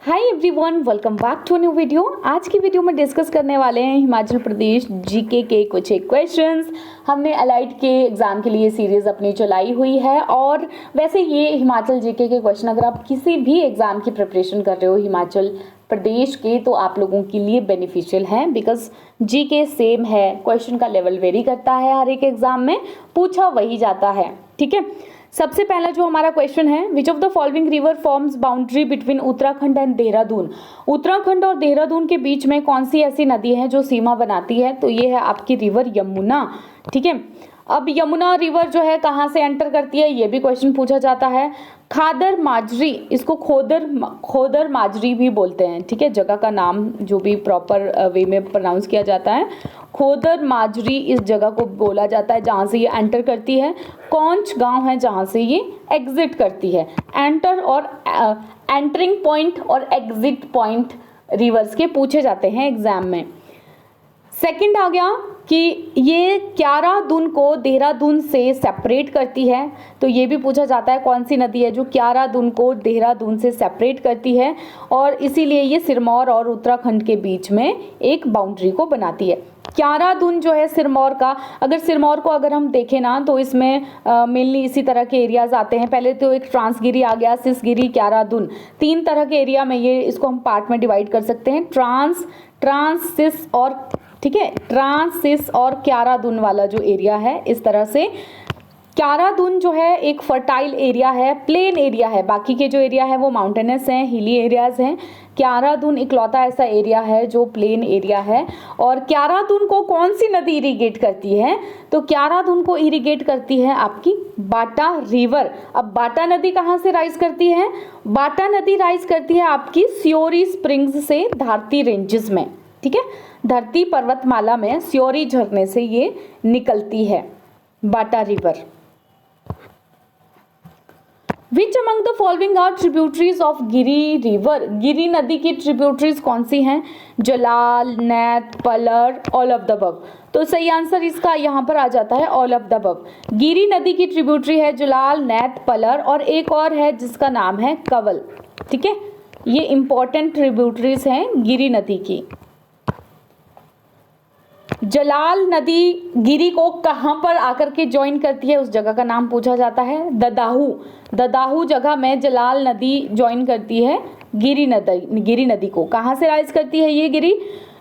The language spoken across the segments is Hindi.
Hi everyone, welcome back to new video. आज की वीडियो में डिस्कस करने वाले हैं हिमाचल प्रदेश जीके के कुछ एक क्वेश्चंस। हमने अलाइड के एग्जाम के लिए सीरीज अपनी चलाई हुई है और वैसे ये हिमाचल जीके के क्वेश्चन अगर आप किसी भी एग्जाम की प्रिपरेशन कर रहे हो हिमाचल प्रदेश के तो आप लोगों के लिए बेनिफिशियल हैं, बिकॉज जीके सेम है, क्वेश्चन का लेवल वेरी करता है, हर एक एग्जाम में पूछा वही जाता है। ठीक है, सबसे पहला जो हमारा क्वेश्चन है, which of the following river forms boundary between Uttarakhand and Dehradun. Uttarakhand और देहरादून के बीच में कौन सी ऐसी नदी है जो सीमा बनाती है? तो ये है आपकी रिवर यमुना। ठीक है, अब यमुना रिवर जो है कहाँ से एंटर करती है, ये भी क्वेश्चन पूछा जाता है। खादर माजरी, इसको खोदर माजरी भी बोलते हैं। ठीक है, जगह का नाम जो भी प्रॉपर वे में प्रोनाउंस किया जाता है, खोदर माजरी इस जगह को बोला जाता है जहाँ से ये एंटर करती है। कौंच गांव है जहाँ से ये एग्जिट करती है। एंटरिंग पॉइंट और एग्जिट पॉइंट रिवर्स के पूछे जाते हैं एग्जाम में। सेकंड आ गया कि ये क्यारादुन को देहरादून से सेपरेट करती है, तो ये भी पूछा जाता है कौन सी नदी है जो क्यारादुन को देहरादून से सेपरेट करती है और इसीलिए ये सिरमौर और उत्तराखंड के बीच में एक बाउंड्री को बनाती है। क्यारादुन जो है सिरमौर का, अगर सिरमौर को अगर हम देखें ना तो इसमें मेनली इसी तरह के एरियाज आते हैं। पहले तो एक ट्रांसगिरी आ गया, सिसगिरी, क्यारादुन, तीन तरह के एरिया में ये इसको हम पार्ट में डिवाइड कर सकते हैं, ट्रांस सिस और, ठीक है, ट्रांस सिस और क्यारादुन वाला जो एरिया है इस तरह से। क्यारादुन जो है एक फर्टाइल एरिया है, प्लेन एरिया है, बाकी के जो एरिया है वो माउंटेनस हैं, हिली एरियाज हैं। क्यारादुन इकलौता ऐसा एरिया है जो प्लेन एरिया है। और क्यारादुन को कौन सी नदी इरिगेट करती है? तो क्यारादुन को इरिगेट करती है आपकी बाटा रिवर। अब बाटा नदी कहाँ से राइज करती है? बाटा नदी राइज करती है आपकी स्योरी स्प्रिंग्स से, धारती रेंजेस में। ठीक है, धरती पर्वतमाला में स्योरी झरने से ये निकलती है Bata river. Which among the following are tributaries of Giri river? Giri नदी की ट्रिब्यूटरीज कौन सी हैं? Jalal, Nait, Palar, all of the above. तो सही आंसर इसका यहाँ पर आ जाता है all of the above. Giri नदी की ट्रिब्यूटरी है जलाल, नैत, पलर और एक और है जिसका नाम है कवल। ठीक है, ये इंपॉर्टेंट ट्रिब्यूटरीज हैं गिरी नदी की। जलाल नदी गिरी को कहां पर आकर के ज्वाइन करती है, उस जगह का नाम पूछा जाता है ददाहू। ददाहू जगह में जलाल नदी ज्वाइन करती है गिरी नदी को। कहां से राइज करती है ये गिरी?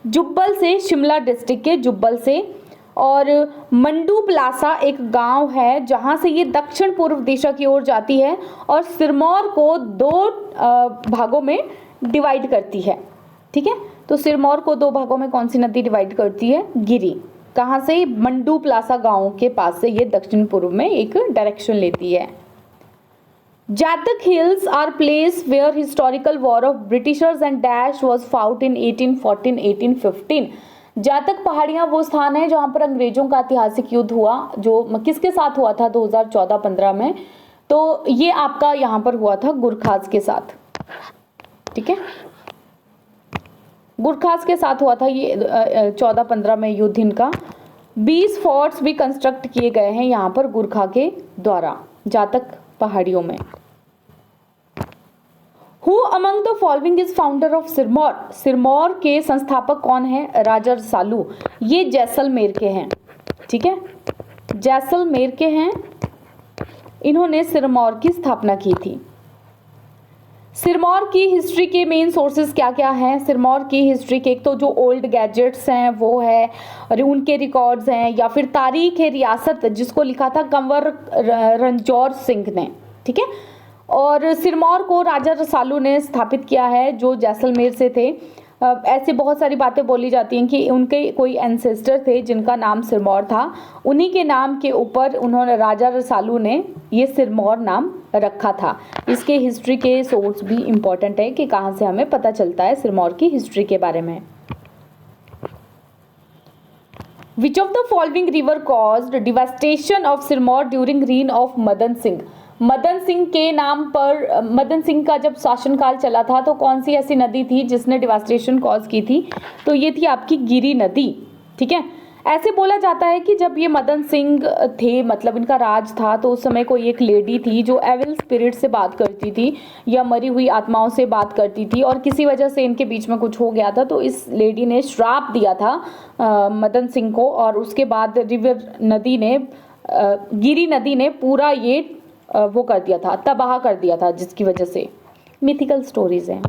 जुब्बल से, शिमला डिस्ट्रिक्ट के जुब्बल से। और मंडू प्लासा एक गांव है जहां से ये दक्षिण पूर्व दिशा की ओर जाती है और सिरमौर को दो भागों में डिवाइड करती है। ठीक है, तो सिरमौर को दो भागों में कौन सी नदी डिवाइड करती है? गिरी। कहां से? मंडू प्लासा गांव के पास से ये दक्षिण पूर्व में एक डायरेक्शन लेती है। Jatak hills are place where historical war of Britishers and dash was fought in 1814 1815। जातक पहाड़ियां वो स्थान है जहां पर अंग्रेजों का ऐतिहासिक युद्ध हुआ, जो किसके साथ हुआ था 2014-15 में? तो ये आपका यहाँ पर हुआ था गुरखाज के साथ। ठीक है, गुरखाज के साथ हुआ था ये 14-15 में युद्ध इनका। 20 फोर्ट्स भी कंस्ट्रक्ट किए गए हैं यहाँ पर गुरखा के द्वारा जातक पहाड़ियों में। Who among the following is founder of Sirmaur? Sirmaur के संस्थापक कौन है? राजा रसालू। ये जैसलमेर के हैं। ठीक है, जैसलमेर के हैं, इन्होंने सिरमौर की स्थापना की थी। सिरमौर की हिस्ट्री के मेन सोर्सेज क्या क्या हैं? सिरमौर की हिस्ट्री के एक तो जो ओल्ड गैजेट्स हैं वो है, और उनके रिकॉर्ड्स हैं, या फिर तारीख है रियासत जिसको लिखा था कंवर रंजौर सिंह ने। ठीक है, और सिरमौर को राजा रसालू ने स्थापित किया है जो जैसलमेर से थे। ऐसे बहुत सारी बातें बोली जाती हैं कि उनके कोई एंसेस्टर थे जिनका नाम सिरमौर था, उन्हीं के नाम के ऊपर उन्होंने, राजा रसालू ने ये सिरमौर नाम रखा था। इसके हिस्ट्री के सोर्स भी इम्पोर्टेंट है कि कहाँ से हमें पता चलता है सिरमौर की हिस्ट्री के बारे में। Which of the following river caused devastation of Sirmaur during reign of Madan Singh? Madan Singh के नाम पर, मदन सिंह का जब शासनकाल चला था तो कौन सी ऐसी नदी थी जिसने डिवास्टेशन कॉज की थी? तो ये थी आपकी गिरी नदी। ठीक है, ऐसे बोला जाता है कि जब ये मदन सिंह थे, मतलब इनका राज था, तो उस समय कोई एक लेडी थी जो एविल स्पिरिट से बात करती थी या मरी हुई आत्माओं से बात करती थी, और किसी वजह से इनके बीच में कुछ हो गया था, तो इस लेडी ने श्राप दिया था मदन सिंह को, और उसके बाद गिरी नदी ने पूरा ये वो कर दिया था, तबाह कर दिया था, जिसकी वजह से मिथिकल स्टोरीज हैं।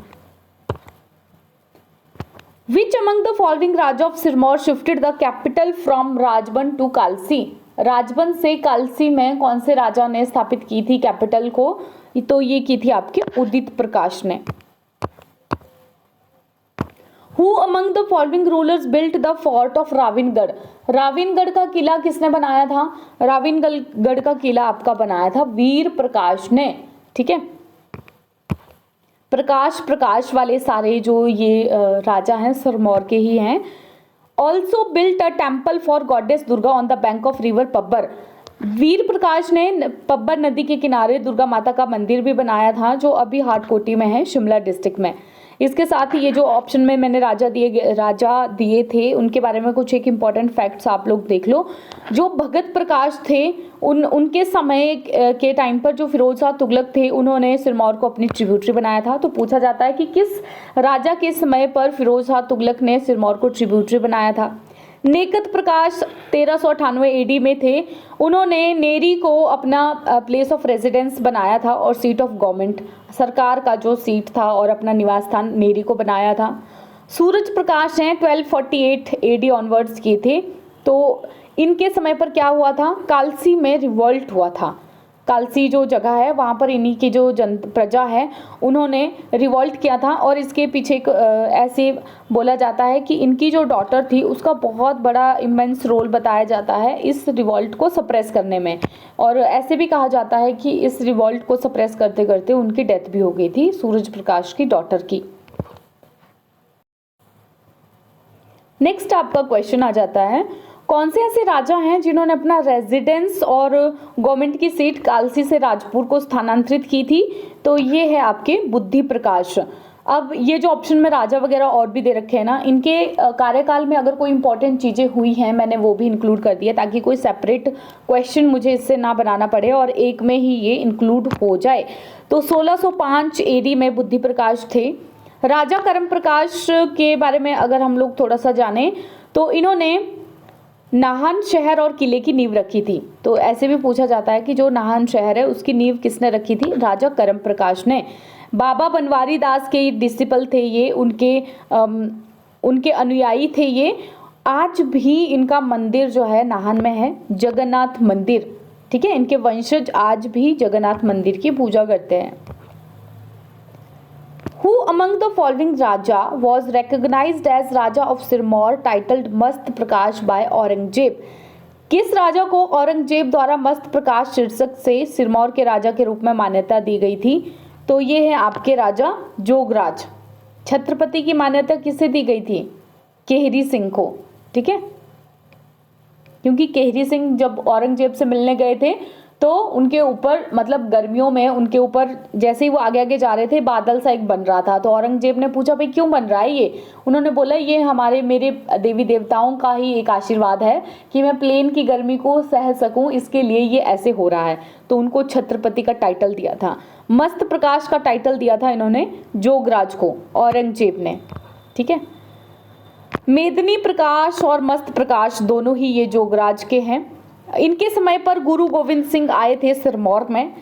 Which among the following Raja of Sirmaur shifted the capital from Rajban to Kalsi? Rajban से कालसी में कौन से राजा ने स्थापित की थी कैपिटल को? तो ये की थी आपके उदित प्रकाश ने। Who among the following rulers built the fort of राविनगढ़? राविनगढ़ का किला किसने बनाया था? राविनगढ़ का किला आपका बनाया था वीर प्रकाश ने। ठीक है, प्रकाश वाले सारे जो ये राजा हैं सिरमौर के ही हैं। Also built a temple for goddess Durga on the bank of river Pabbar. Veer Prakash ने पब्बर नदी के किनारे दुर्गा माता का मंदिर भी बनाया था, जो अभी हाटकोटी में है, शिमला डिस्ट्रिक्ट में। इसके साथ ही ये जो ऑप्शन में मैंने राजा दिए थे, उनके बारे में कुछ एक इम्पॉर्टेंट फैक्ट्स आप लोग देख लो। जो भगत प्रकाश थे, उनके समय के टाइम पर जो फिरोज शाह तुगलक थे, उन्होंने सिरमौर को अपनी ट्रिब्यूटरी बनाया था। तो पूछा जाता है कि किस राजा के समय पर फिरोज शाह तुगलक ने सिरमौर को ट्रिब्यूटरी बनाया था। नेकत प्रकाश 1398 एडी में थे। उन्होंने नेरी को अपना प्लेस ऑफ रेजिडेंस बनाया था और सीट ऑफ गवर्नमेंट, सरकार का जो सीट था और अपना निवास स्थान नेरी को बनाया था। सूरज प्रकाश हैं 1248 एडी ऑनवर्ड्स किए थे। तो इनके समय पर क्या हुआ था? कालसी में रिवॉल्ट हुआ था। कालसी जो जगह है वहाँ पर इन्हीं की जो प्रजा है उन्होंने रिवॉल्ट किया था, और इसके पीछे ऐसे बोला जाता है कि इनकी जो डॉटर थी उसका बहुत बड़ा इमेंस रोल बताया जाता है इस रिवॉल्ट को सप्रेस करने में, और ऐसे भी कहा जाता है कि इस रिवॉल्ट को सप्रेस करते करते उनकी डेथ भी हो गई थी, सूरज प्रकाश की डॉटर की। नेक्स्ट आपका क्वेश्चन आ जाता है, कौन से ऐसे राजा हैं जिन्होंने अपना रेजिडेंस और गवर्नमेंट की सीट कालसी से राजपुर को स्थानांतरित की थी? तो ये है आपके बुद्धि प्रकाश। अब ये जो ऑप्शन में राजा वगैरह और भी दे रखे हैं ना, इनके कार्यकाल में अगर कोई इंपॉर्टेंट चीज़ें हुई हैं मैंने वो भी इंक्लूड कर दिया, ताकि कोई सेपरेट क्वेश्चन मुझे इससे ना बनाना पड़े और एक में ही ये इंक्लूड हो जाए। तो 1605 एडी में बुद्धि प्रकाश थे। राजा करम प्रकाश के बारे में अगर हम लोग थोड़ा सा जाने तो इन्होंने नाहन शहर और किले की नींव रखी थी। तो ऐसे भी पूछा जाता है कि जो नाहन शहर है उसकी नींव किसने रखी थी? राजा करम प्रकाश ने। बाबा बनवारी दास के डिसिपल थे ये, उनके अनुयायी थे ये। आज भी इनका मंदिर जो है नाहन में है, जगन्नाथ मंदिर। ठीक है, इनके वंशज आज भी जगन्नाथ मंदिर की पूजा करते हैं। Who among the following Raja was recognized as Raja of Sirmaur titled मस्त प्रकाश by औरंगजेब? किस राजा को औरंगजेब द्वारा मस्त प्रकाश शीर्षक से सिरमौर के राजा के रूप में मान्यता दी गई थी? तो ये है आपके राजा जोगराज। छत्रपति की मान्यता किसे दी गई थी? केहरी सिंह को। ठीक है, क्योंकि केहरी सिंह जब औरंगजेब से मिलने गए थे तो उनके ऊपर, मतलब गर्मियों में उनके ऊपर जैसे ही वो आगे आगे जा रहे थे बादल सा एक बन रहा था। तो औरंगजेब ने पूछा भाई क्यों बन रहा है ये? उन्होंने बोला ये मेरे देवी देवताओं का ही एक आशीर्वाद है कि मैं प्लेन की गर्मी को सह सकूं, इसके लिए ये ऐसे हो रहा है। तो उनको छत्रपति का टाइटल दिया था। मस्त प्रकाश का टाइटल दिया था इन्होंने जोगराज को, औरंगजेब ने। ठीक है, मेदिनी प्रकाश और मस्त प्रकाश दोनों ही ये जोगराज के हैं। इनके समय पर गुरु गोविंद सिंह आए थे सिरमौर में।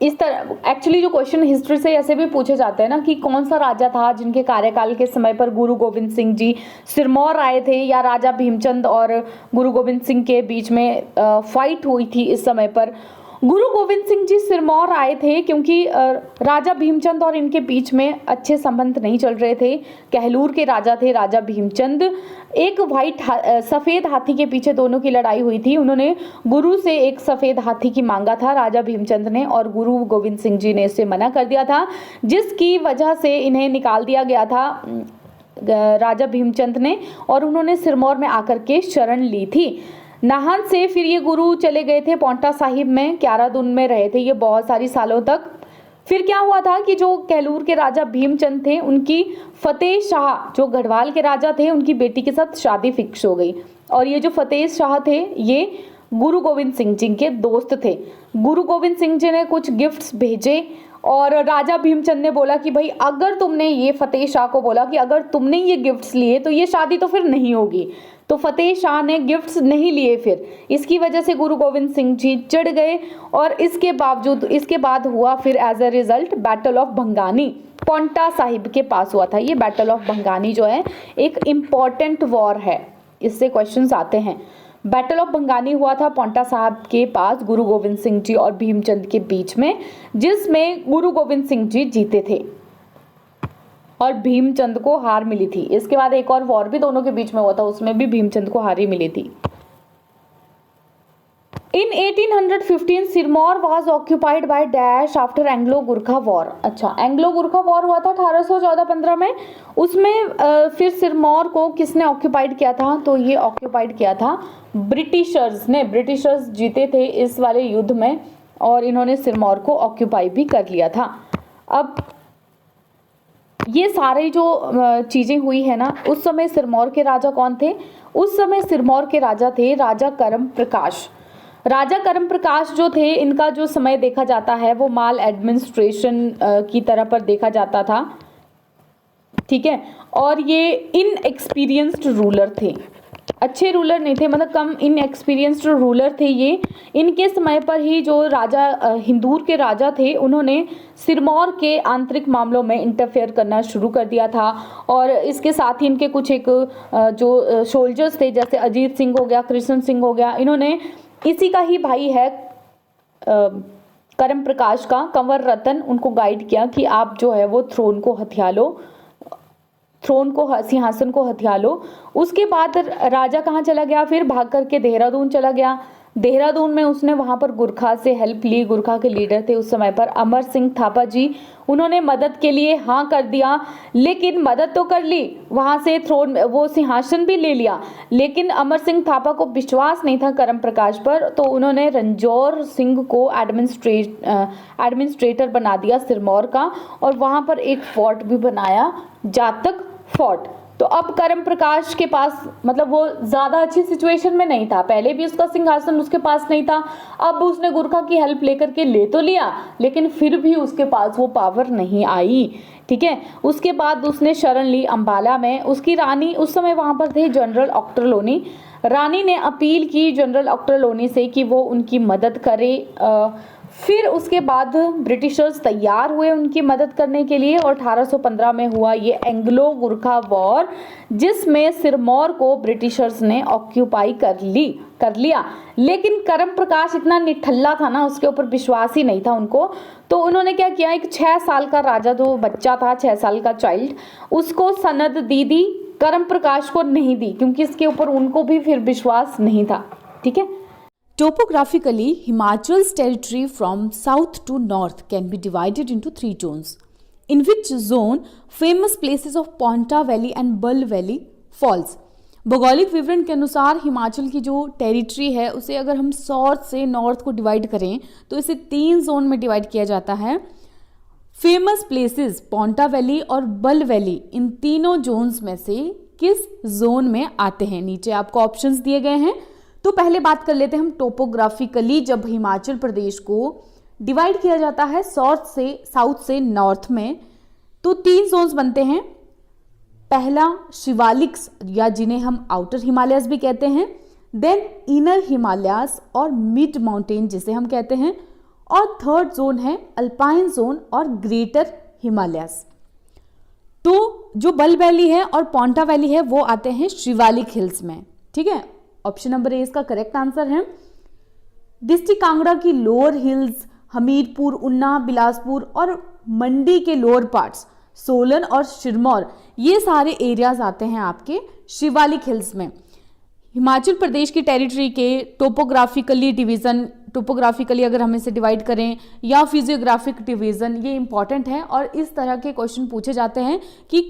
इस तरह एक्चुअली जो क्वेश्चन हिस्ट्री से ऐसे भी पूछे जाते हैं ना कि कौन सा राजा था जिनके कार्यकाल के समय पर गुरु गोविंद सिंह जी सिरमौर आए थे, या राजा भीमचंद और गुरु गोविंद सिंह के बीच में फाइट हुई थी इस समय पर। गुरु गोविंद सिंह जी सिरमौर आए थे क्योंकि राजा भीमचंद और इनके बीच में अच्छे संबंध नहीं चल रहे थे। कहलूर के राजा थे राजा भीमचंद। एक सफ़ेद हाथी के पीछे दोनों की लड़ाई हुई थी। उन्होंने गुरु से एक सफ़ेद हाथी की मांगा था राजा भीमचंद ने, और गुरु गोविंद सिंह जी ने इसे मना कर दिया था, जिसकी वजह से इन्हें निकाल दिया गया था राजा भीमचंद ने, और उन्होंने सिरमौर में आकर के शरण ली थी। नाहन से फिर ये गुरु चले गए थे पौंटा साहिब में, क्यारादुन में रहे थे ये बहुत सारी सालों तक। फिर क्या हुआ था कि जो कहलूर के राजा भीमचंद थे उनकी फतेह शाह जो गढ़वाल के राजा थे उनकी बेटी के साथ शादी फिक्स हो गई। और ये जो फतेह शाह थे ये गुरु गोविंद सिंह जी के दोस्त थे। गुरु गोविंद सिंह जी ने कुछ गिफ्ट्स भेजे और राजा भीमचंद ने बोला कि भाई अगर तुमने ये, फतेह शाह को बोला कि अगर तुमने ये गिफ्ट्स लिए तो ये शादी तो फिर नहीं होगी। तो फतेह शाह ने गिफ्ट्स नहीं लिए फिर, इसकी वजह से गुरु गोविंद सिंह जी चिढ़ गए और इसके बाद हुआ फिर as a result battle of Bhangani, Paonta Sahib के पास हुआ था। ये बैटल ऑफ भंगानी जो है एक इम्पॉर्टेंट वॉर है, इससे क्वेश्चंस आते हैं। बैटल ऑफ भंगानी हुआ था पांटा साहब के पास गुरु गोविंद सिंह जी और भीमचंद के बीच में, जिसमें गुरु गोविंद सिंह जी जीते थे और भीमचंद को हार मिली थी। इसके बाद एक और वॉर भी दोनों के बीच में हुआ था, उसमें भी भीमचंद को हार ही मिली थी। इन 1815 Sirmaur was occupied by dash after Anglo Gurkha war. अच्छा, एंग्लो गुरखा वॉर हुआ था 1814-15 में, उसमें फिर सिरमौर को किसने ऑक्यूपाइड किया था? तो ये ऑक्यूपाइड किया था ब्रिटिशर्स ने। ब्रिटिशर्स जीते थे इस वाले युद्ध में और इन्होंने सिरमौर को ऑक्यूपाई भी कर लिया था। अब ये सारे जो चीजें हुई है ना, उस समय सिरमौर के राजा कौन थे? उस समय सिरमौर के राजा थे राजा करम प्रकाश। राजा करम प्रकाश जो थे, इनका जो समय देखा जाता है वो माल एडमिनिस्ट्रेशन की तरह पर देखा जाता था, ठीक है। और ये इनएक्सपीरियंस्ड रूलर थे, अच्छे रूलर नहीं थे, मतलब कम इनएक्सपीरियंस्ड रूलर थे ये। इनके समय पर ही जो राजा हिंदूर के राजा थे, उन्होंने सिरमौर के आंतरिक मामलों में इंटरफेयर करना शुरू कर दिया था। और इसके साथ ही इनके कुछ एक जो सोल्जर्स थे, जैसे अजीत सिंह हो गया, कृष्ण सिंह हो गया, इन्होंने इसी का ही भाई है करम प्रकाश का, कंवर रतन, उनको गाइड किया कि आप जो है वो थ्रोन को हथिया लो, सिंहासन को हथिया लो। उसके बाद राजा कहाँ चला गया? फिर भाग करके देहरादून चला गया। देहरादून में उसने वहां पर गुरखा से हेल्प ली। गुरखा के लीडर थे उस समय पर अमर सिंह थापा जी, उन्होंने मदद के लिए हाँ कर दिया, लेकिन मदद तो कर ली, वहां से थ्रोन वो सिंहासन भी ले लिया, लेकिन अमर सिंह थापा को विश्वास नहीं था करम प्रकाश पर, तो उन्होंने रंजौर सिंह को एडमिनिस्ट्रेटर बना दिया सिरमौर का, और वहां पर एक फोर्ट भी बनाया, जातक फोर्ट। तो अब करम प्रकाश के पास, मतलब वो ज्यादा अच्छी सिचुएशन में नहीं था, पहले भी उसका सिंहासन उसके पास नहीं था, अब उसने गुरखा की हेल्प लेकर के ले तो लिया, लेकिन फिर भी उसके पास वो पावर नहीं आई, ठीक है। उसके बाद उसने शरण ली अंबाला में। उसकी रानी, उस समय वहां पर थे जनरल ऑक्टरलोनी, रानी ने अपील की जनरल ऑक्टरलोनी से कि वो उनकी मदद करे। फिर उसके बाद ब्रिटिशर्स तैयार हुए उनकी मदद करने के लिए, और 1815 में हुआ ये एंग्लो गुरखा वॉर, जिसमें सिरमौर को ब्रिटिशर्स ने ऑक्यूपाई कर लिया। लेकिन करम प्रकाश इतना निठल्ला था ना, उसके ऊपर विश्वास ही नहीं था उनको, तो उन्होंने क्या किया, एक 6 साल का राजा जो बच्चा था, 6 साल का चाइल्ड, उसको सनद दी, करम प्रकाश को नहीं दी, क्योंकि इसके ऊपर उनको भी फिर विश्वास नहीं था, ठीक है। Topographically, Himachal's territory from south to north can be divided into 3 zones, in which zone famous places of Paonta Valley and Bull Valley falls. भौगोलिक विवरण के अनुसार हिमाचल की जो टेरिटरी है उसे अगर हम साउथ से नॉर्थ को डिवाइड करें तो इसे 3 जोन में डिवाइड किया जाता है। फेमस प्लेसेस पांटा वैली और बल वैली, इन तीनों जोन्स में से किस जोन में आते हैं? नीचे आपको ऑप्शंस दिए गए हैं। तो पहले बात कर लेते हैं हम टोपोग्राफिकली, जब हिमाचल प्रदेश को डिवाइड किया जाता है साउथ से नॉर्थ में, तो 3 जोन्स बनते हैं। पहला शिवालिक्स, या जिन्हें हम आउटर हिमालयस भी कहते हैं, देन इनर हिमालयस और मिड माउंटेन जिसे हम कहते हैं, और थर्ड जोन है अल्पाइन जोन और ग्रेटर हिमालयस। तो जो बल वैली है और पांटा वैली है वो आते हैं शिवालिक हिल्स में, ठीक है। ऑप्शन नंबर ए इसका करेक्ट आंसर है। डिस्ट्रिक्ट कांगड़ा की लोअर हिल्स, हमीरपुर, उन्ना, बिलासपुर और मंडी के लोअर पार्ट्स, सोलन और सिरमौर, ये सारे एरियाज आते हैं आपके शिवालिक हिल्स में। हिमाचल प्रदेश की टेरिटरी के टोपोग्राफिकली अगर हम इसे डिवाइड करें या फिजियोग्राफिक डिवीजन, ये इंपॉर्टेंट है, और इस तरह के क्वेश्चन पूछे जाते हैं कि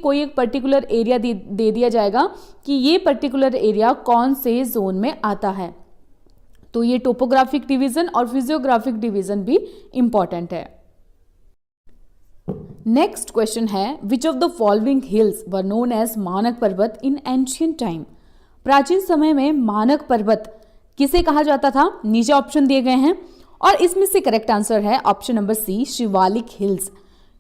कोई एक पर्टिकुलर एरिया दे दिया जाएगा कि ये पर्टिकुलर एरिया कौन से जोन में आता है, तो ये टोपोग्राफिक डिवीजन और फिजियोग्राफिक डिवीजन भी इंपॉर्टेंट है। नेक्स्ट क्वेश्चन है, which of the following hills were known as Manak Parvat in ancient time? प्राचीन समय में मानक पर्वत किसे कहा जाता था? नीचे ऑप्शन दिए गए हैं और इसमें से करेक्ट आंसर है option number C, Shivalik hills.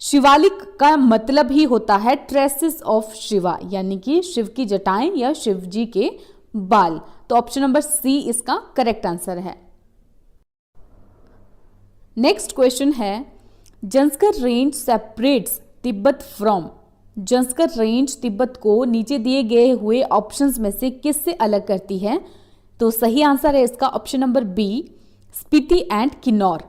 Shivalik का मतलब ही होता है ट्रेसेस ऑफ शिवा, यानी कि शिव की जटाएं या शिव जी के बाल। तो ऑप्शन नंबर सी इसका करेक्ट आंसर है। नेक्स्ट क्वेश्चन है, Zanskar range separates Tibet from. Zanskar range Tibet को नीचे दिए गए हुए ऑप्शंस में से किससे अलग करती है? तो सही आंसर है इसका option number B, Spiti and Kinnaur.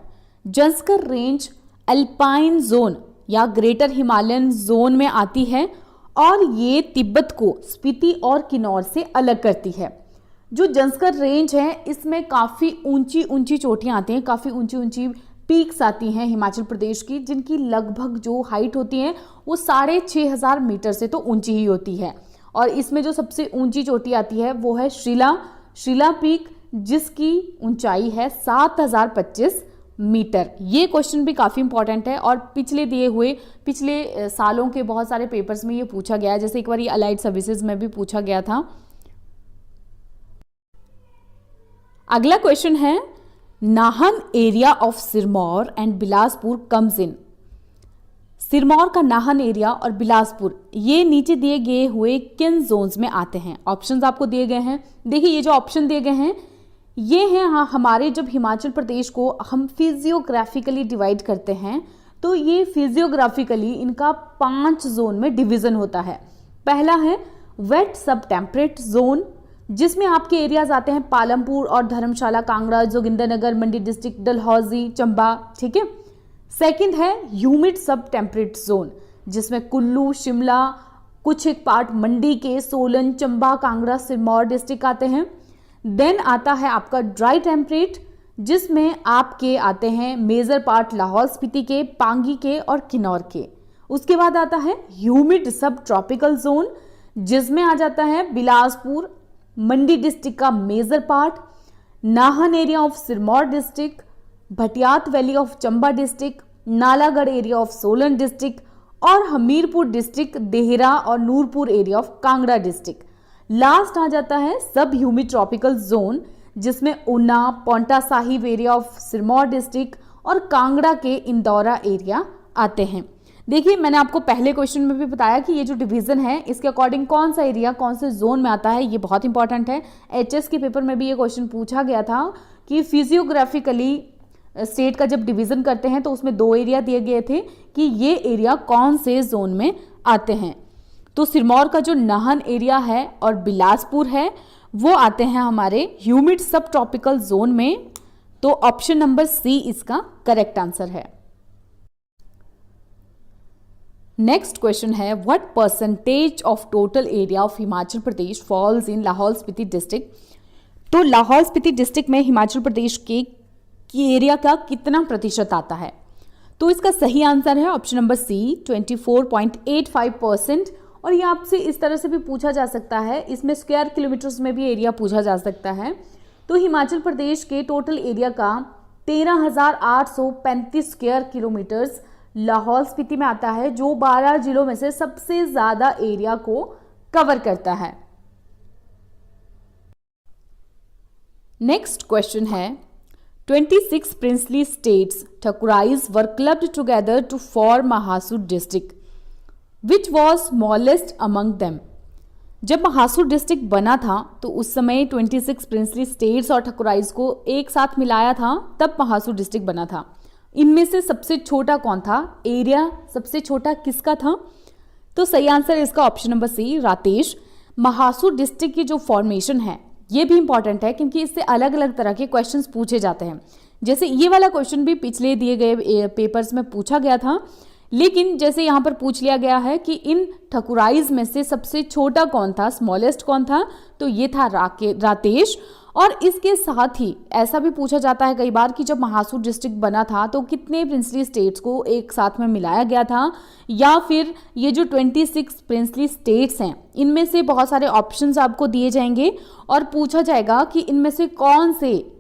Zanskar range alpine zone या ग्रेटर हिमालयन जोन में आती है और ये तिब्बत को स्पीति और किन्नौर से अलग करती है। जो जंस्कर रेंज है इसमें काफ़ी ऊंची ऊंची चोटियां आती हैं, काफ़ी ऊंची ऊंची पीक्स आती हैं हिमाचल प्रदेश की, जिनकी लगभग जो हाइट होती है वो 6,500 मीटर से तो ऊंची ही होती है। और इसमें जो सबसे ऊंची चोटी आती है वो है शिला पीक, जिसकी ऊंचाई है 7,025 मीटर। ये क्वेश्चन भी काफ़ी इंपॉर्टेंट है और पिछले सालों के बहुत सारे पेपर्स में ये पूछा गया है, जैसे एक बार ये अलाइड सर्विसेज में भी पूछा गया था। अगला क्वेश्चन है, Nahan area of Sirmaur and Bilaspur comes in. Sirmaur का नाहन एरिया और बिलासपुर ये नीचे दिए गए हुए किन जोन्स में आते हैं? ऑप्शंस आपको दिए गए हैं। देखिए ये जो ऑप्शन दिए गए हैं ये हैं हमारे, जब हिमाचल प्रदेश को हम फिजियोग्राफिकली डिवाइड करते हैं तो ये फिजियोग्राफिकली इनका 5 जोन में डिवीजन होता है। पहला है वेट सब टेम्परेट जोन, जिसमें आपके एरियाज आते हैं पालमपुर और धर्मशाला, कांगड़ा, जोगिंदरनगर, मंडी डिस्ट्रिक्ट, डलहौजी, चंबा, ठीक है। सेकंड है ह्यूमिड सब टेम्परेट जोन, जिसमें कुल्लू, शिमला, कुछ एक पार्ट मंडी के, सोलन, चंबा, कांगड़ा, सिरमौर डिस्ट्रिक्ट आते हैं। देन आता है आपका ड्राई टेम्परेट, जिसमें आपके आते हैं मेजर पार्ट लाहौल स्पीति के, पांगी के और किन्नौर के। उसके बाद आता है ह्यूमिड सब ट्रॉपिकल जोन, जिसमें आ जाता है बिलासपुर, मंडी डिस्ट्रिक्ट का major part, Nahan area of Sirmaur district, Bhattiyat valley of Chamba district, Nalagarh area of Solan district और हमीरपुर डिस्ट्रिक्ट, देहरा और Nurpur area of Kangra district. Last आ जाता है सब ह्यूमिड ट्रॉपिकल जोन, जिसमें Una, Paonta Sahib area of Sirmaur district और कांगड़ा के इंदौरा एरिया आते हैं। देखिए मैंने आपको पहले क्वेश्चन में भी बताया कि ये जो डिवीजन है इसके अकॉर्डिंग कौन सा एरिया कौन से जोन में आता है, ये बहुत इंपॉर्टेंट है। एचएस के पेपर में भी ये क्वेश्चन पूछा गया था कि फिजियोग्राफिकली स्टेट का जब डिवीजन करते हैं तो उसमें 2 एरिया दिए गए थे कि ये एरिया कौन से जोन में आते हैं। तो सिरमौर का जो नाहन एरिया है और बिलासपुर है वो आते हैं हमारे ह्यूमिड सब ट्रॉपिकल जोन में। तो ऑप्शन नंबर सी इसका करेक्ट आंसर है। नेक्स्ट क्वेश्चन है, what percentage of total area of Himachal Pradesh falls in Lahaul Spiti district. तो लाहौल स्पीति डिस्ट्रिक्ट में हिमाचल प्रदेश के एरिया का कितना प्रतिशत आता है? तो इसका सही आंसर है ऑप्शन नंबर सी, 24.85%। और ये आपसे इस तरह से भी पूछा जा सकता है, इसमें स्क्वायर किलोमीटर्स में भी एरिया पूछा जा सकता है। तो हिमाचल प्रदेश के टोटल एरिया का 13,835 स्क्वायर किलोमीटर्स लाहौल स्पीति में आता है, जो 12 जिलों में से सबसे ज्यादा एरिया को कवर करता है। नेक्स्ट क्वेश्चन है, 26 princely states Thakurais were clubbed together to form Mahasur district. Which was smallest among them? जब महासुर डिस्ट्रिक्ट बना था तो उस समय 26 प्रिंसली स्टेट्स और ठकुराइज को एक साथ मिलाया था, तब महासुर डिस्ट्रिक्ट बना था। इनमें से सबसे छोटा कौन था? एरिया सबसे छोटा किसका था? तो सही आंसर इसका ऑप्शन नंबर सी, रातेश। महासुर डिस्ट्रिक्ट की जो फॉर्मेशन है ये भी इंपॉर्टेंट है क्योंकि इससे अलग अलग तरह के क्वेश्चंस पूछे जाते हैं। जैसे ये वाला क्वेश्चन भी पिछले दिए गए पेपर्स में पूछा गया था, लेकिन जैसे यहाँ पर पूछ लिया गया है कि इन ठकुराइज में से सबसे छोटा कौन था, स्मॉलेस्ट कौन था, तो ये था रातेश। और इसके साथ ही ऐसा भी पूछा जाता है कई बार कि जब महासुर डिस्ट्रिक्ट बना था तो कितने प्रिंसली स्टेट्स को एक साथ में मिलाया गया था, या फिर ये जो 26 प्रिंसली स्टेट्स हैं इनमें से बहुत सारे ऑप्शंस आपको दिए जाएंगे और पूछा जाएगा कि इनमें से कौन से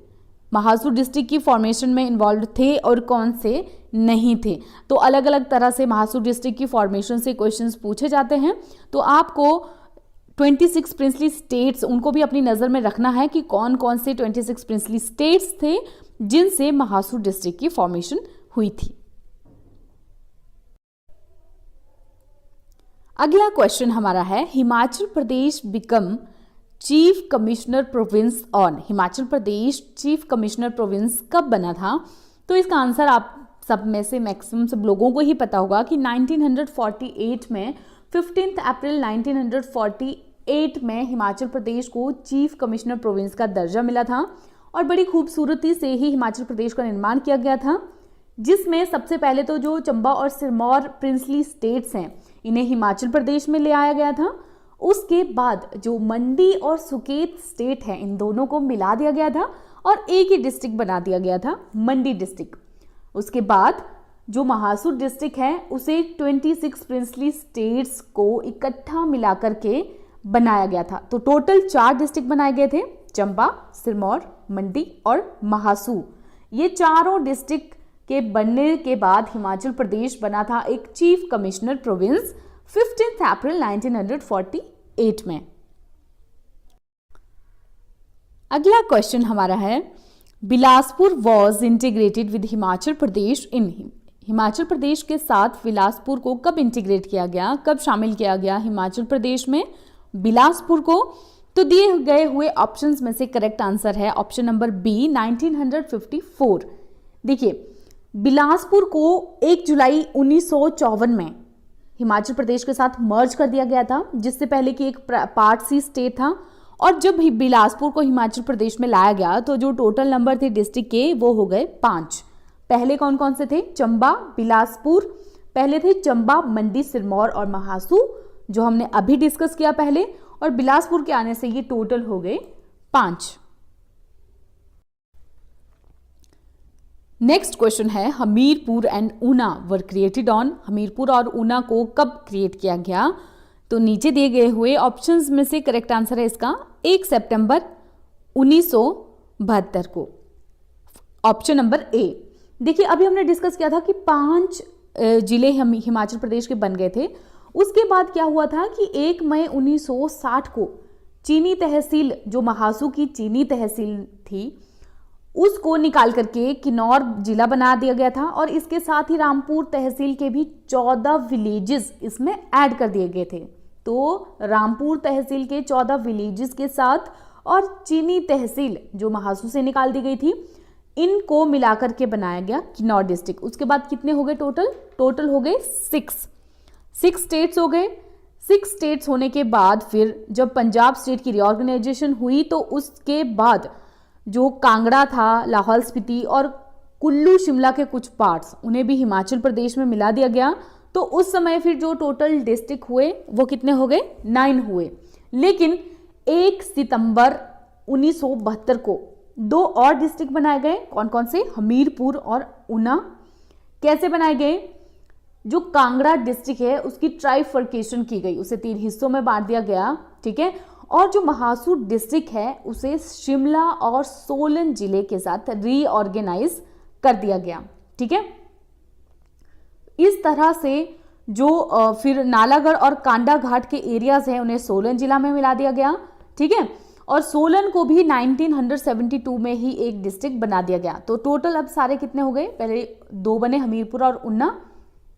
महासुर डिस्ट्रिक्ट की फॉर्मेशन में इन्वॉल्व थे और कौन से नहीं थे। तो अलग अलग तरह से महासुर डिस्ट्रिक्ट की फॉर्मेशन से क्वेश्चंस पूछे जाते हैं। तो आपको 26 प्रिंसली स्टेट्स, उनको भी अपनी नज़र में रखना है कि कौन कौन से 26 प्रिंसली स्टेट्स थे जिनसे महासू डिस्ट्रिक्ट की फॉर्मेशन हुई थी। अगला क्वेश्चन हमारा है, Himachal Pradesh become chief commissioner province on. Himachal Pradesh chief commissioner province कब बना था? तो इसका आंसर आप सब में से मैक्सिमम सब लोगों को ही पता होगा कि 1948 में 15 अप्रैल 1948 में हिमाचल प्रदेश को चीफ कमिश्नर प्रोविंस का दर्जा मिला था और बड़ी खूबसूरती से ही हिमाचल प्रदेश का निर्माण किया गया था, जिसमें सबसे पहले तो जो चंबा और सिरमौर प्रिंसली स्टेट्स हैं इन्हें हिमाचल प्रदेश में ले आया गया था। उसके बाद जो मंडी और सुकेत स्टेट है इन दोनों को मिला दिया गया था और एक ही डिस्ट्रिक्ट बना दिया गया था, मंडी डिस्ट्रिक्ट। उसके बाद जो महासू डिस्ट्रिक्ट है उसे 26 प्रिंसली स्टेट्स को इकट्ठा मिलाकर के बनाया गया था। तो टोटल 4 डिस्ट्रिक्ट बनाए गए थे, चंबा, सिरमौर, मंडी और महासू। ये चारों डिस्ट्रिक्ट के बनने के बाद हिमाचल प्रदेश बना था एक चीफ कमिश्नर प्रोविंस 15 अप्रैल 1948 में। अगला क्वेश्चन हमारा है, Bilaspur was integrated with Himachal Pradesh in. Himachal Pradesh के साथ बिलासपुर को कब इंटीग्रेट किया गया, कब शामिल किया गया हिमाचल प्रदेश में बिलासपुर को? तो दिए गए हुए ऑप्शंस में से करेक्ट आंसर है ऑप्शन नंबर बी 1954। देखिए, बिलासपुर को 1 जुलाई 1954 में हिमाचल प्रदेश के साथ मर्ज कर दिया गया था, जिससे पहले की एक पार्ट सी स्टेट था। और जब बिलासपुर को हिमाचल प्रदेश में लाया गया तो जो टोटल नंबर थे डिस्ट्रिक्ट के वो हो गए 5। पहले कौन कौन से थे? चंबा, बिलासपुर, पहले थे चंबा, मंडी, सिरमौर और महासू, जो हमने अभी डिस्कस किया पहले, और बिलासपुर के आने से ये टोटल हो गए 5। नेक्स्ट क्वेश्चन है, Hamirpur and Una were created on. Hamirpur और ऊना को कब क्रिएट किया गया? तो नीचे दिए गए हुए ऑप्शंस में से करेक्ट आंसर है इसका 1 सितंबर 1972 को, ऑप्शन नंबर ए। देखिए, अभी हमने डिस्कस किया था कि 5 जिले हिमाचल प्रदेश के बन गए थे। उसके बाद क्या हुआ था कि 1 मई 1960 को चीनी तहसील, जो महासू की चीनी तहसील थी, उसको निकाल करके किन्नौर जिला बना दिया गया था और इसके साथ ही रामपुर तहसील के भी 14 विलेजेस इसमें ऐड कर दिए गए थे। तो रामपुर तहसील के 14 विलेजेस के साथ और चीनी तहसील जो महासू से निकाल दी गई थी, इनको मिलाकर के बनाया गया किन्नौर डिस्ट्रिक्ट। उसके बाद कितने हो गए टोटल हो गए 6 स्टेट्स हो गए। 6 स्टेट्स होने के बाद फिर जब पंजाब स्टेट की रीऑर्गेनाइजेशन हुई तो उसके बाद जो कांगड़ा था, लाहौल स्पीति और कुल्लू शिमला के कुछ पार्ट्स, उन्हें भी हिमाचल प्रदेश में मिला दिया गया। तो उस समय फिर जो टोटल डिस्ट्रिक्ट हुए वो कितने हो गए? 9 हुए। लेकिन 1 सितंबर 1972 को 2 और डिस्ट्रिक्ट बनाए गए। कौन कौन से? हमीरपुर और ऊना। कैसे बनाए गए? जो कांगड़ा डिस्ट्रिक्ट है उसकी ट्राइफर्केशन की गई, उसे 3 हिस्सों में बांट दिया गया, ठीक है। और जो महासू डिस्ट्रिक्ट है उसे शिमला और सोलन जिले के साथ रीऑर्गेनाइज कर दिया गया, ठीक है। इस तरह से जो फिर नालागढ़ और कांडा घाट के एरियाज हैं उन्हें सोलन जिला में मिला दिया गया, ठीक है। और सोलन को भी 1972 में ही एक डिस्ट्रिक्ट बना दिया गया। तो टोटल अब सारे कितने हो गए? पहले 2 बने, हमीरपुर और ऊना,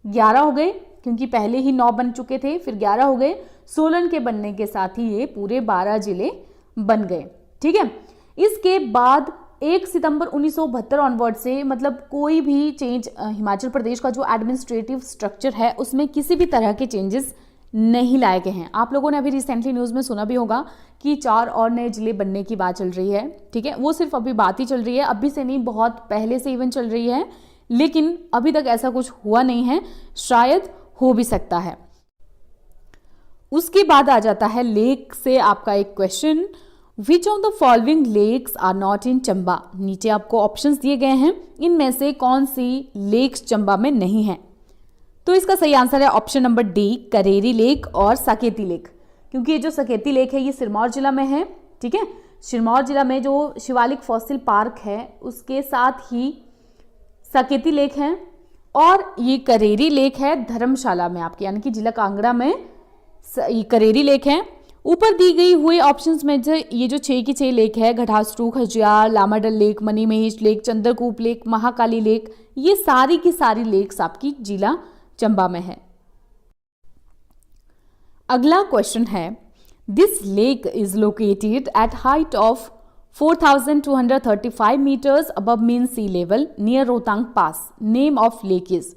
11 हो गए क्योंकि पहले ही 9 बन चुके थे, फिर 11 हो गए। सोलन के बनने के साथ ही ये पूरे 12 जिले बन गए, ठीक है। इसके बाद 1 सितंबर 1972 ऑनवर्ड से मतलब कोई भी चेंज, हिमाचल प्रदेश का जो एडमिनिस्ट्रेटिव स्ट्रक्चर है उसमें किसी भी तरह के चेंजेस नहीं लाए गए हैं। आप लोगों ने अभी रिसेंटली न्यूज़ में सुना भी होगा कि 4 और नए जिले बनने की बात चल रही है, ठीक है। वो सिर्फ अभी बात ही चल रही है, अभी से नहीं, बहुत पहले से इवन चल रही है, लेकिन अभी तक ऐसा कुछ हुआ नहीं है, शायद हो भी सकता है। उसके बाद आ जाता है लेक से आपका एक question, which of the following lakes are not in Chamba. नीचे आपको ऑप्शंस दिए गए हैं, इनमें से कौन सी लेक्स चंबा में नहीं है? तो इसका सही आंसर है option number D, Kareri lake और साकेती लेक। क्योंकि ये जो साकेती लेक है ये सिरमौर जिला में है, ठीक है। सिरमौर जिला में जो शिवालिक फॉसिल पार्क है उसके साथ ही साकेती लेक है, और ये करेरी लेक है धर्मशाला में आपके, यानी कि जिला कांगड़ा में ये करेरी लेक है। ऊपर दी गई हुए ऑप्शंस में से ये जो 6 की 6 लेक है, Ghatastru, Khajjiar, Lamadal lake, Manimahesh lake, Chandrakoop lake, Mahakali lake, ये सारी की सारी लेक्स आपकी जिला चंबा में है। अगला क्वेश्चन है, this lake is located at height of 4,235 meters above mean sea level near Rohtang pass. Name of lake is.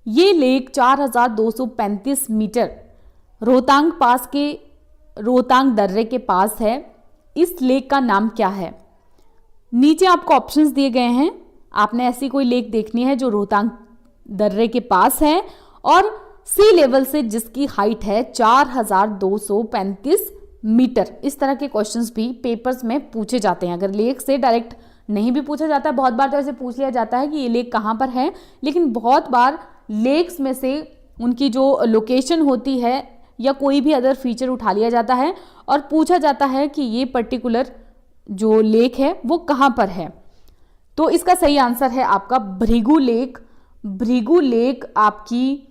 ये लेक 4,235 मीटर रोहतांग पास के रोहतांग दर्रे के पास है। इस लेक का नाम क्या है? नीचे आपको ऑप्शंस दिए गए हैं, आपने ऐसी कोई लेक देखनी है जो रोहतांग दर्रे के पास है और सी लेवल से जिसकी हाइट है 4,235 मीटर। इस तरह के क्वेश्चंस भी पेपर्स में पूछे जाते हैं। अगर लेक से डायरेक्ट नहीं भी पूछा जाता है, बहुत बार तो ऐसे पूछ लिया जाता है कि ये लेक कहाँ पर है, लेकिन बहुत बार लेक्स में से उनकी जो लोकेशन होती है या कोई भी अदर फीचर उठा लिया जाता है और पूछा जाता है कि ये पर्टिकुलर जो लेक है वो कहाँ पर है। तो इसका सही आंसर है आपका भृगु लेक। भृगु लेक आपकी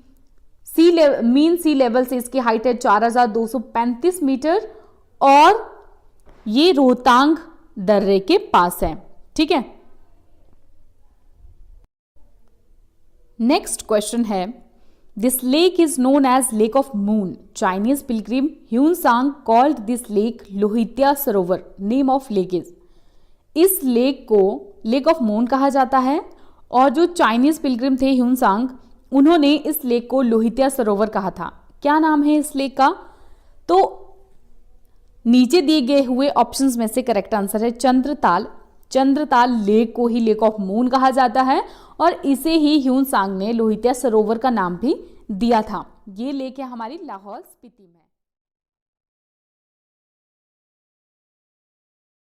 मीन सी लेवल से इसकी हाइट है 4,235 मीटर और ये रोहतांग दर्रे के पास है। ठीक है, नेक्स्ट क्वेश्चन है, this lake is known as lake of moon. Chinese pilgrim Hiuen Tsang called this lake Lohitya Sarovar. Name of lake is. इस लेक को लेक ऑफ मून कहा जाता है और जो चाइनीज पिलग्रिम थे ह्यूनसांग, उन्होंने इस लेक को लोहित्या सरोवर कहा था। क्या नाम है इस लेक का? तो नीचे दिए गए हुए ऑप्शंस में से करेक्ट आंसर है चंद्रताल। चंद्रताल लेक को ही लेक ऑफ मून कहा जाता है और इसे ही ह्यूनसांग ने लोहित्या सरोवर का नाम भी दिया था। ये लेक है हमारी लाहौल स्पीति में।